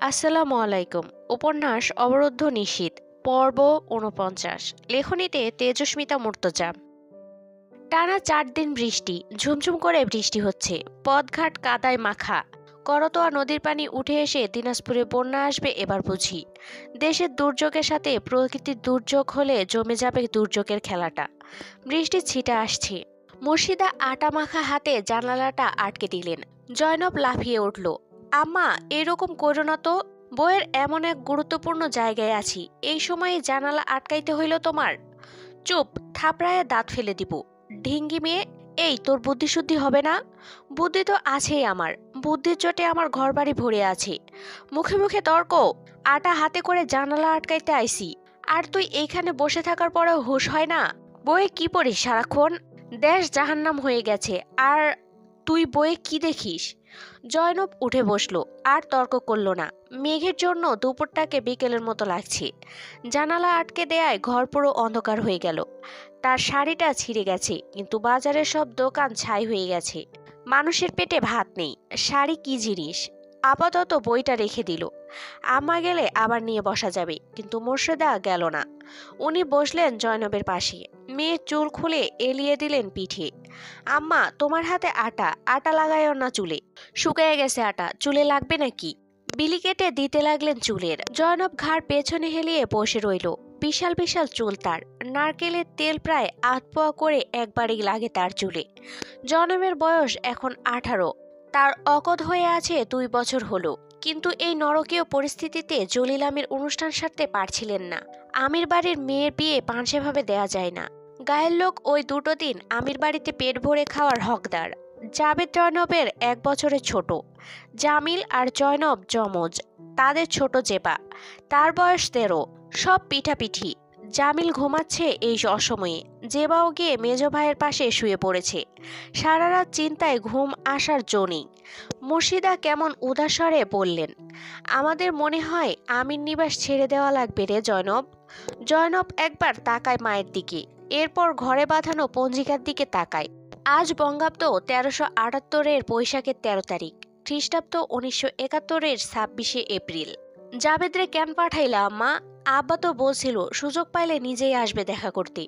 আসসালামু আলাইকুম। উপন্যাস অবরুদ্ধ নিশীথ, পর্ব ৪৯। লেখনীতে তেজস্মিতা মুর্তজা। টানা ৪ দিন বৃষ্টি, ঝুমঝুম করে বৃষ্টি হচ্ছে। পথঘাট কাদায় মাখা। করতোয়া নদীর পানি উঠে এসে দিনাজপুরে বন্যা আসবে এবার বুঝি। দেশের দুর্যোগের সাথে প্রকৃতির দুর্যোগ হলে জমে যাবে দুর্যোগের খেলাটা। বৃষ্টির ছিটা আসছে। মুর্শিদা আটা মাখা হাতে জানালাটা আটকে দিলেন। জয়নব লাফিয়ে উঠল। আম্মা, এরকম করো না তো। বইয়ের এমন এক গুরুত্বপূর্ণ জায়গায় আছি, এই সময়ে জানালা আটকাইতে হইল তোমার? চুপ, থাপড়ায় দাঁত ফেলে দিব। ঢিঙ্গি মেয়ে, এই তোর বুদ্ধিশুদ্ধি হবে না? বুদ্ধি তো আছেই আমার, বুদ্ধির চোটে আমার ঘরবাড়ি ভরে আছে। মুখে মুখে তর্ক। আটা হাতে করে জানালা আটকাইতে আইছি, আর তুই এইখানে বসে থাকার পরেও হুঁশ হয় না? বইয়ে কি পড়িস সারাক্ষণ? দেশ জাহান্নাম হয়ে গেছে, আর তুই বইয়ে কি দেখিস? জয়নব উঠে বসলো, আর তর্ক করলো না। মেঘের জন্য দুপুরটাকে বিকেলের মতো লাগছে। জানালা আটকে দেয়ায় ঘর পুরো অন্ধকার হয়ে গেল। তার শাড়িটা ছিঁড়ে গেছে, কিন্তু বাজারের সব দোকান ছাই হয়ে গেছে। মানুষের পেটে ভাত নেই, শাড়ি কি জিনিস? আপাতত বইটা রেখে দিল। আম্মা গেলে আবার নিয়ে বসা যাবে, কিন্তু মোর্শেদা গেল না। উনি বসলেন জয়নবের পাশে। মেয়ের চুল খুলে এলিয়ে দিলেন পিঠে। আম্মা, তোমার হাতে আটা, আটা লাগাইও না চুলে। শুকিয়ে গেছে আটা, চুলে লাগবে নাকি? বিলি কেটে দিতে লাগলেন চুলের। জয়নব ঘাড় পেছনে হেলিয়ে বসে রইল। বিশাল বিশাল চুল তার। নারকেলের তেল প্রায় ৮ পোয়া করে একবারেই লাগে তার চুলে। জয়নবের বয়স এখন ১৮। তার অকদ হয়ে আছে ২ বছর হলো। কিন্তু এই নরকীয় পরিস্থিতিতে জলিল আমির অনুষ্ঠান সারতে পারছিলেন না। আমির বাড়ির মেয়ের বিয়ে পাঞ্চেভাবে দেয়া যায় না। গায়ের লোক ওই দুটো দিন আমির বাড়িতে পেট ভরে খাওয়ার হকদার। জাবেদ জয়নবের ১ বছরের ছোট। জামিল আর জয়নব যমজ। তাদের ছোট জেবা, তার বয়স ১৩। সব পিঠাপিঠি। জামিল ঘুমাচ্ছে এই অসময়ে। জেবাও গিয়ে মেজ ভাইয়ের পাশে শুয়ে পড়েছে। সারা রাত চিন্তায় ঘুম আসার জো নেই। মুর্শিদা কেমন উদাসরে বললেন, আমাদের মনে হয় আমির নিবাস ছেড়ে দেওয়া লাগবে রে জয়নব। জয়নব একবার তাকায় মায়ের দিকে, এরপর ঘরে বাঁধানো পঞ্জিকার দিকে তাকায়। আজ বঙ্গাব্দ ১৩৭৮-এর বৈশাখের ১৩ তারিখ, খ্রিস্টাব্দ ১৯৭১-এর ২৬শে এপ্রিল। জাবেদরে কেন পাঠাইলা আম্মা? আব্বা তো বলছিল সুযোগ পাইলে নিজেই আসবে দেখা করতে।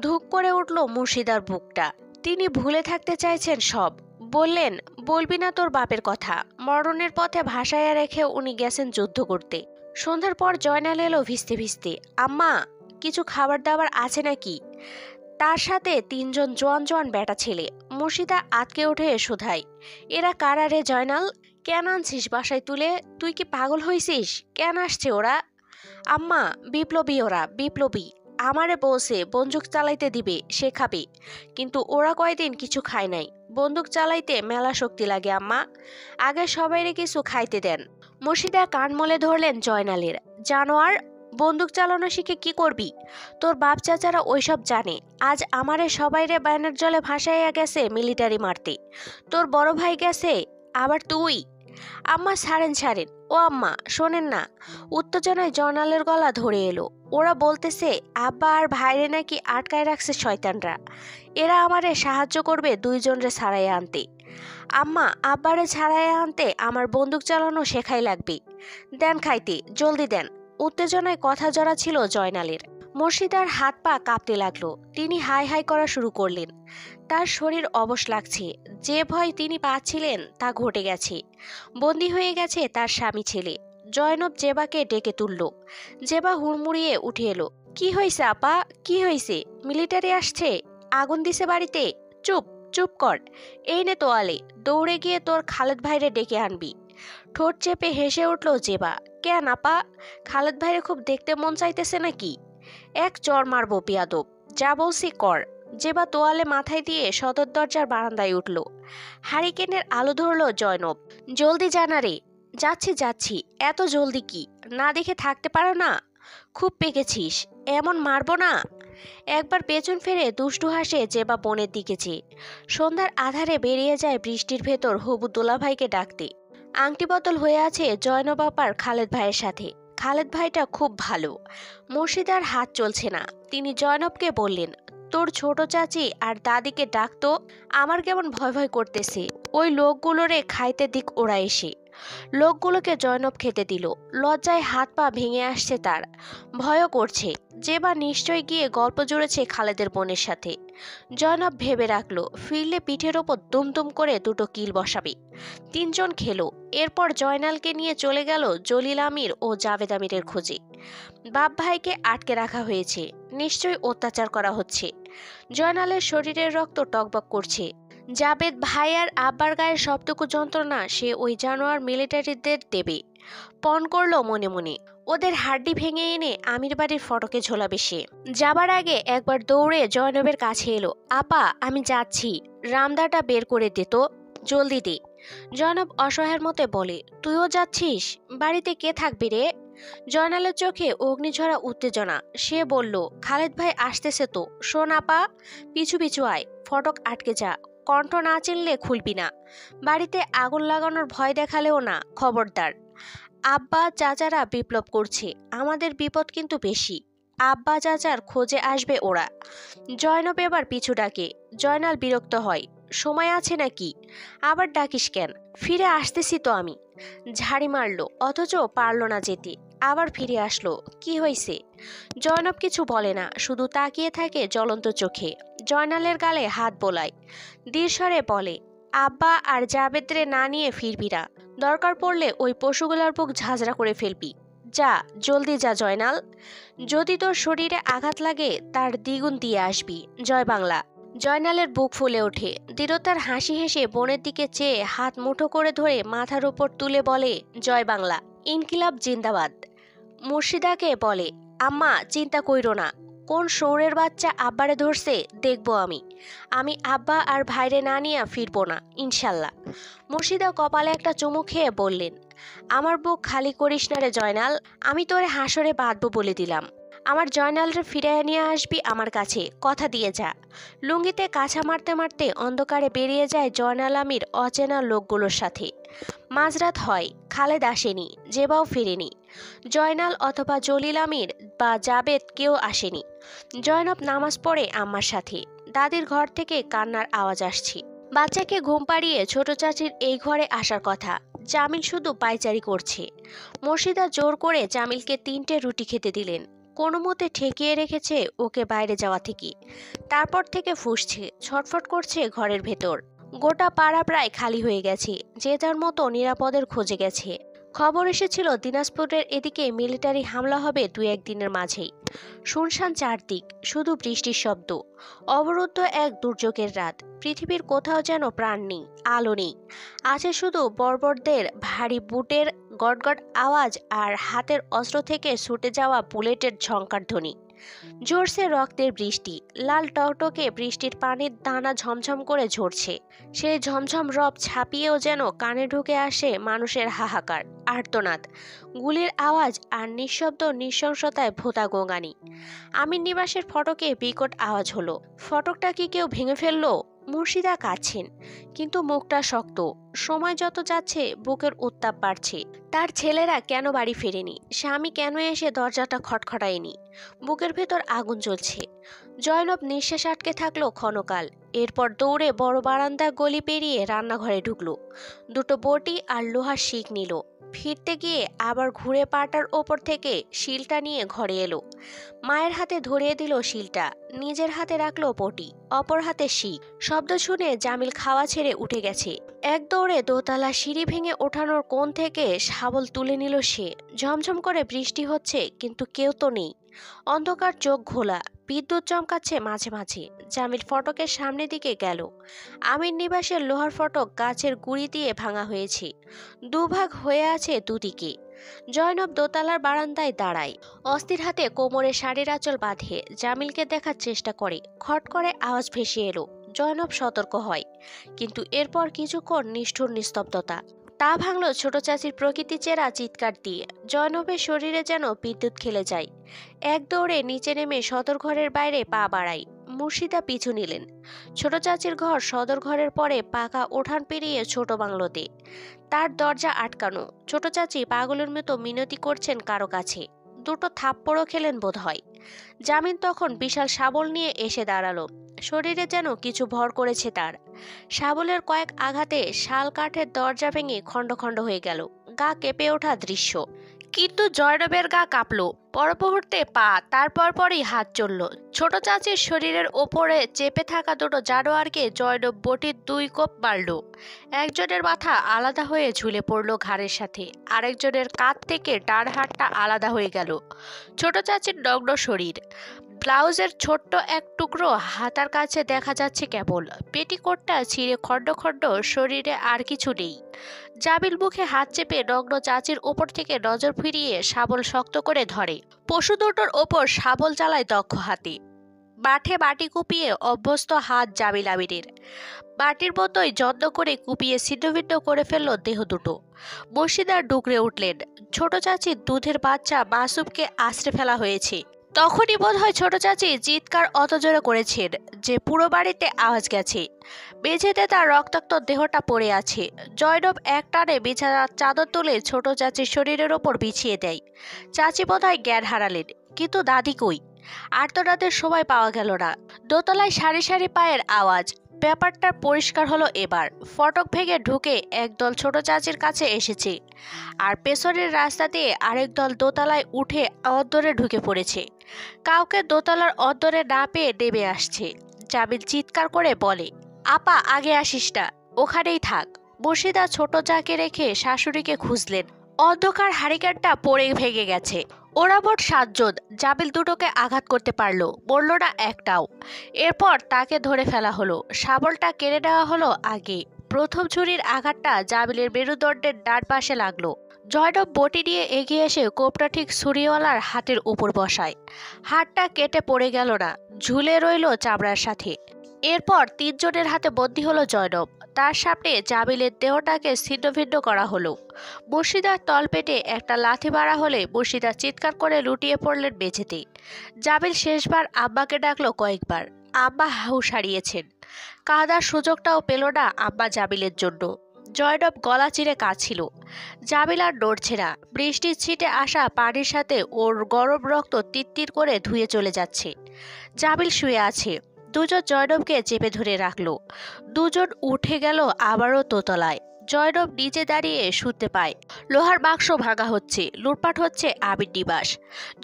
ধুক করে উঠল মুর্শিদার বুকটা। তিনি ভুলে থাকতে চাইছেন সব। বললেন, বলবি না তোর বাপের কথা? মরণের পথে ভাসাইয়া রেখে উনি গেছেন যুদ্ধ করতে। সন্ধ্যার পর জয়নাল এলো ভিজতে ভিজতে। আম্মা, কিছু খাবার দাবার আছে নাকি? তার সাথে ৩ জন জোয়ান জোয়ান বেটা ছেলে। মুর্শিদা আতকে উঠে শোধায়, এরা কারা রে জয়নাল? কেন আনছিস বাসায় তুলে? তুই কি পাগল হইছিস? কেন আসছে ওরা? আম্মা, বিপ্লবী ওরা, বিপ্লবী। আমারে বলছে বন্দুক চালাইতে দিবে, সে খাবে। কিন্তু ওরা কয়দিন কিছু খায় নাই। বন্দুক চালাইতে মেলা শক্তি লাগে আম্মা। আগে সবাইরে কিছু খাইতে দেন। মুর্শিদা কান মলে ধরলেন জয়নালের। জানোয়ার, বন্দুক চালানো শিখে কি করবি? তোর বাপ চাচারা ওইসব জানে। আজ আমারে সবাইরে বায়নার জলে ভাসাইয়া গেছে মিলিটারি মারতে। তোর বড় ভাই গেছে, আবার তুই। আম্মা ছাড়েন ছাড়েন। ও আম্মা, শোনেন না। উত্তেজনায় জয়নালের গলা ধরে এলো। ওরা বলতেছে আব্বা আর ভাইরে নাকি আটকায় রাখছে শয়তানরা। এরা আমারে সাহায্য করবে ২ জনরে ছাড়াইয়া আনতে। আম্মা, আব্বারে ছাড়াইয়া আনতে আমার বন্দুক চালানো শেখাই লাগবে। দেন খাইতে, জলদি দেন। উত্তেজনায় কথা জড়া ছিল জয়নালের। মুর্শিদার হাত পা কাঁপতে লাগলো। তিনি হাই হাই করা শুরু করলেন। তার শরীর অবশ লাগছে। যে ভয় তিনি পাচ্ছিলেন তা ঘটে গেছে। বন্দী হয়ে গেছে তার স্বামী ছেলে। জয়নব জেবাকে ডেকে তুলল। জেবা হুড়মুড়িয়ে উঠে এলো। কি হয়েছে আপা, কি হয়েছে? মিলিটারি আসছে? আগুন দিছে বাড়িতে? চুপ, চুপ কর। এই নে তোয়ালে, দৌড়ে গিয়ে তোর খালেদ ভাইরে ডেকে আনবি। ঠোঁট চেপে হেসে উঠল জেবা। কেন আপা, খালেদ ভাইরে খুব দেখতে মন চাইতেছে নাকি? এক চর মারবো বেয়াদব, যা বলছি কর। জেবা তোয়ালে মাথায় দিয়ে সদর দরজার বারান্দায় উঠল। হারিকেনের আলো ধরল জয়নব। জলদি জানা রে। যাচ্ছি যাচ্ছি। এত জলদি কি? না দেখে থাকতে পারো না? খুব পেকেছিস, এমন মারবো না। একবার পেছন ফিরে দুষ্টু হাসে জেবা বনের দিকে চেয়ে। সন্ধ্যার আধারে বেরিয়ে যায় বৃষ্টির ভেতর হবু দোলাভাইকে ডাকতে। আংটি বদল হয়ে আছে জয়নব আপার খালেদ ভাইয়ের সাথে। খালেদ ভাইটা খুব ভালো। মুর্শিদার হাত চলছে না। তিনি জয়নবকে বললেন, তোর ছোট চাচি আর দাদিকে ডাকতো, আমার কেমন ভয় ভয় করতেছে। ওই লোকগুলোরে খাইতে দিক ওরা এসে। লোকগুলোকে জয়নব খেতে দিল। লজ্জায় হাত পা ভেঙে আসছে তার, ভয়ও করছে যে বা নিশ্চয় গিয়ে গল্প জুড়েছে খালেদের বোনের সাথে। জয়নব ভেবে রাখলো ফিরলে পিঠের ওপর দুমদুম করে দুটো কিল বসাবে। তিনজন খেলো। এরপর জয়নালকে নিয়ে চলে গেল জলিল আমির ও জাভেদ আমিরের খোঁজে। বাপ ভাইকে আটকে রাখা হয়েছে, নিশ্চয়ই অত্যাচার করা হচ্ছে। জয়নালের শরীরের রক্ত টকবক করছে। জাবেদ ভাই আর আব্বার গায়ের সবটুকু যন্ত্রণা সে ওই জানোয়ার মিলিটারিদের দেবে। পণ করলো মনে মনে ওদের হাড্ডি ভেঙে এনে আমির বাড়ির ফটকে ঝোলাবে সে। যাবার আগে একবার দৌড়ে জয়নবের কাছে এলো। আপা, আমি যাচ্ছি, রামদাটা বের করে দে তো, জলদি দে। জয়নব অসহায়ের মতে বলে, তুইও যাচ্ছিস? বাড়িতে কে থাকবি রে? জয়নালের চোখে অগ্নিঝরা উত্তেজনা। সে বলল, খালেদ ভাই আসতেছে তো। শোন আপা, পিছু পিছু আয়, ফটক আটকে যা, কণ্ঠ না চিনলে খুলবি না। বাড়িতে আগুন লাগানোর ভয় দেখালেও না, খবরদার। আব্বা চাচারা বিপ্লব করছে, আমাদের বিপদ কিন্তু বেশি। আব্বা চাচার খোঁজে আসবে ওরা। জয়নব এবার পিছু ডাকে। জয়নাল বিরক্ত হয়, সময় আছে নাকি, আবার ডাকিস কেন? ফিরে আসতেছি তো আমি। ঝাড়ি মারলো, অথচ পারলো না যেতে। আবার ফিরে আসলো। কি হয়েছে? জয়নব কিছু বলে না, শুধু তাকিয়ে থাকে জ্বলন্ত চোখে। জয়নালের গালে হাত বোলায়, দৃঢ়স্বরে বলে, আব্বা আর জাবেদরে না নিয়ে ফিরবি না। দরকার পড়লে ওই পশুগুলার বুক ঝাঁঝরা করে ফেলবি। যা, জলদি যা জয়নাল। যদি তোর শরীরে আঘাত লাগে তার দ্বিগুণ দিয়ে আসবি। জয় বাংলা। জয়নালের বুক ফুলে ওঠে। দৃঢ়তার হাসি হেসে বোনের দিকে চেয়ে হাত মুঠো করে ধরে মাথার উপর তুলে বলে, জয় বাংলা, ইনকিলাব জিন্দাবাদ। মুর্শিদাকে বলে, আম্মা চিন্তা কইরো না, কোন শৌরের বাচ্চা আব্বারে ধরছে দেখবো আমি। আমি আব্বা আর ভাইরে না নিয়ে ফিরবো না, ইনশাল্লাহ। মুর্শিদা কপালে একটা চুমু খেয়ে বললেন, আমার বুক খালি করিস না রে জয়নাল, আমি তোরে হাসরে বাঁধবো বলে দিলাম। আমার জয়নালরে ফিরিয়ে নিয়ে আসবি আমার কাছে, কথা দিয়ে যা। লুঙ্গিতে কাছা মারতে মারতে অন্ধকারে বেরিয়ে যায় জয়নাল আমির অচেনা লোকগুলোর সাথে। মাঝরাত হয়, খালেদ আসেনি, জেবাও ফিরেনি। জয়নাল অথবা জলিল আমির বা জাবেদ কেউ আসেনি। জয়নব নামাজ পড়ে আম্মার সাথে। দাদির ঘর থেকে কান্নার আওয়াজ আসছে। বাচ্চাকে ঘুম পাড়িয়ে ছোট চাচির এই ঘরে আসার কথা, জামিল শুধু পায়চারি করছে। মুর্শিদা জোর করে জামিলকে 3টে রুটি খেতে দিলেন, কোনো মতে ঠেকিয়ে রেখেছে ওকে বাইরে যাওয়া থেকে। তারপর থেকে ফুঁসছে, ছটফট করছে ঘরের ভেতর। গোটা পাড়া প্রায় খালি হয়ে গেছে, যে যার মতো নিরাপদের খোঁজে গেছে। খবর এসেছিল দিনাজপুরের এদিকে মিলিটারি হামলা হবে 2-1 দিনের মাঝেই। শুনশান চারদিক, শুধু বৃষ্টির শব্দ। অবরুদ্ধ এক দুর্যোগের রাত। পৃথিবীর কোথাও যেন প্রাণ নেই, আলো নেই। আছে শুধু বর্বরদের ভারী বুটের গটগট আওয়াজ আর হাতের অস্ত্র থেকে ছুটে যাওয়া বুলেটের ঝংকার ধ্বনি। ঝরছে রক্তের বৃষ্টি, লাল টকটকে বৃষ্টির পানির দানা ঝমঝম করে ঝরছে। সেই ঝমঝম রব ছাপিয়েও যেন কানে ঢুকে আসে মানুষের হাহাকার, আর্তনাদ, গুলির আওয়াজ আর নিঃশব্দ নৃশংসতায় ভোতা গোঙানি। আমির নিবাসের ফটকে বিকট আওয়াজ হলো। ফটকটা কি কেউ ভেঙে ফেললো? মুর্শিদা কাঁদছেন, কিন্তু মুখটা শক্ত। সময় যত যাচ্ছে বুকের উত্তাপ বাড়ছে। তার ছেলেরা কেন বাড়ি ফেরেনি? স্বামী কেন এসে দরজাটা খটখটায়নি? বুকের ভেতর আগুন জ্বলছে। জয়নব নিঃশ্বাস আটকে থাকলো ক্ষণকাল। এরপর দৌড়ে বড় বারান্দা গলি পেরিয়ে রান্নাঘরে ঢুকলো। 2টো বটি আর লোহার শিক নিল। ফিরতে গিয়ে আবার ঘুরে পাটার ওপর থেকে শিলটা নিয়ে ঘরে এলো। মায়ের হাতে ধরিয়ে দিল শিলটা, নিজের হাতে রাখলো বটি, অপর হাতে শিক। শব্দ শুনে জামিল খাওয়া ছেড়ে উঠে গেছে। এক দৌড়ে দোতলা সিঁড়ি ভেঙে ওঠানোর কোণ থেকে শাবল তুলে নিল সে। ঝমঝম করে বৃষ্টি হচ্ছে, কিন্তু কেউ তো নেই। অন্ধকার চোখ ঘোলা, বিদ্যুৎ চমকাচ্ছে মাঝে মাঝে। জামিল ফটকের সামনের দিকে গেল। আমির নিবাসের লোহার ফটক গাছের গুঁড়ি দিয়ে ভাঙা হয়েছে, দুভাগ হয়ে আছে দুদিকে। জয়নব দোতলার বারান্দায় দাঁড়ায়, অস্থির হাতে কোমরে শাড়ির আঁচল বাঁধে জামিলকে দেখার চেষ্টা করে। খট করে আওয়াজ ভেসে এলো। জয়নব সতর্ক হয়, কিন্তু এরপর কিছুক্ষণ নিষ্ঠুর নিস্তব্ধতা। তা ভাঙল ছোট চাচির প্রকৃতি চেরা চিৎকার দিয়ে। জয়নবের শরীরে যেন বিদ্যুৎ খেলে যায়। এক দৌড়ে নিচে নেমে সদর ঘরের বাইরে পা বাড়ায়। মুর্শিদা পিছু নিলেন। ছোট চাচির ঘর সদর ঘরের পরে পাকা উঠান পেরিয়ে ছোট বাংলোতে। তার দরজা আটকানো। ছোট চাচি পাগলের মতো মিনতি করছেন কারো কাছে। দুটো থাপ্পড়ও খেলেন বোধহয়। জামিন তখন বিশাল শাবল নিয়ে এসে দাঁড়ালো। শরীরে যেন কিছু ভর করেছে তার। শাবলের কয়েক আঘাতে শাল কাঠের দরজা ভেঙে খণ্ড খণ্ড হয়ে গেল। গা কেঁপে ওঠা দৃশ্য। কিন্তু জয়নবের গা কাঁপলো। পর মুহূর্তে পা, তারপর পরই হাত চলল। ছোট চাচির শরীরের ওপরে চেপে থাকা দুটো জানোয়ারকে জয়নব বটির 2 কোপ মারল। একজনের মাথা আলাদা হয়ে ঝুলে পড়ল ঘাড়ের সাথে, আরেকজনের কাঁধ থেকে ডান হাতটা আলাদা হয়ে গেল। ছোট চাচির নগ্ন শরীর, ব্লাউজের ছোট্ট এক টুকরো হাতার কাছে দেখা যাচ্ছে কেবল। পেটিকোটটা ছিঁড়ে খণ্ড খণ্ড, শরীরে আর কিছু নেই। জামিল মুখে হাত চেপে নগ্ন চাচির ওপর থেকে নজর ফিরিয়ে শাবল শক্ত করে ধরে। পশু দুটোর ওপর শাবল চালায় দক্ষ হাতে। মাঠে মাটি কুপিয়ে অভ্যস্ত হাত জামিল আমিরের। মাটির মতোই যত্ন করে কুপিয়ে ছিন্নভিন্ন করে ফেলল দেহ দুটো। মসজিদার ডুকরে উঠলেন। ছোট চাচির দুধের বাচ্চা মাসুমকে আশ্রে ফেলা হয়েছে। তখনই বোধহয় ছোট চাচি চিৎকার অত জোরে করেছেন যে পুরো বাড়িতে আওয়াজ গেছে। মেঝেতে তার রক্তাক্ত দেহটা পড়ে আছে। জয়নব এক টানে বিছানার চাদর তুলে ছোট চাচির শরীরের ওপর বিছিয়ে দেয়। চাচি বোধহয় জ্ঞান হারালেন, কিন্তু দাদি কই? আর্তনাদের সময় পাওয়া গেল না। দোতলায় সারি সারি পায়ের আওয়াজ। ব্যাপারটা পরিষ্কার হলো এবার। ফটক ভেঙে ঢুকে একদল ছোট চাচির কাছে এসেছে, আর পেছনের রাস্তা দিয়ে আরেক দল দোতলায় উঠে অন্দরে ঢুকে পড়েছে। কাউকে দোতলার অন্দরে না পেয়ে নেমে আসছে। জামিল চিৎকার করে বলে, আপা আগে আসিস না, ওখানেই থাক। মুর্শিদা ছোট যাকে রেখে শাশুড়িকে খুঁজলেন। অন্ধকার হারিকেনটা পড়ে ভেঙে গেছে। ওরা মোট 7 জন। জামিল দুটোকে আঘাত করতে পারলো, মরল না একটাও। এরপর তাকে ধরে ফেলা হলো। শাবলটা কেড়ে নেওয়া হলো আগে। প্রথম ছুরির আঘাতটা জামিলের মেরুদণ্ডের ডান পাশে লাগলো। জয়নব বটি নিয়ে এগিয়ে এসে কোপটা ঠিক ছুরিওয়ালার হাতের উপর বসায়। হাতটা কেটে পড়ে গেল না, ঝুলে রইল চামড়ার সাথে। এরপর 3 জনের হাতে বন্দী হলো জয়নব। তার সামনে জামিলের দেহটাকে ছিন্নভিন্ন করা হলো। মুর্শিদার তলপেটে একটা লাথি মারা হলে মুর্শিদা চিৎকার করে লুটিয়ে পড়লেন মেঝেতে। জামিল শেষবার আব্বাকে ডাকলো কয়েকবার। আব্বা হুঁশ হারিয়েছেন। কাঁদার সুযোগটাও পেল না আব্বা জামিলের জন্য। জয়নব গলা চিরে কাঁদছিল। জামিল আর নড়ছে না। বৃষ্টির ছিটে আসা পানির সাথে ওর গরম রক্ত তিত্তির করে ধুয়ে চলে যাচ্ছে। জামিল শুয়ে আছে। 2 জন জয়নবকে চেপে ধরে রাখলো। 2 জন উঠে গেল আবারও দোতলায়। জয়নব নিচে দাঁড়িয়ে শুনতে পায় লোহার বাক্স ভাঙা হচ্ছে, লুটপাট হচ্ছে আবির নিবাস।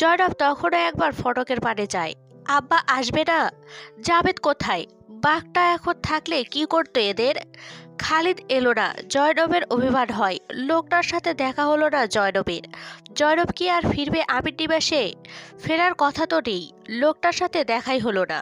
জয়নব তখনও একবার ফটকের পানে যায়। আব্বা আসবে না? জাবেদ কোথায়? বাঘটা এখন থাকলে কি করতো এদের? খালিদ এলো না। জয়নবের অভিমান হয়। লোকটার সাথে দেখা হলো না জয়নবের। জয়নব কি আর ফিরবে আবির নিবাসে? ফেরার কথা তো নেই। লোকটার সাথে দেখাই হলো না।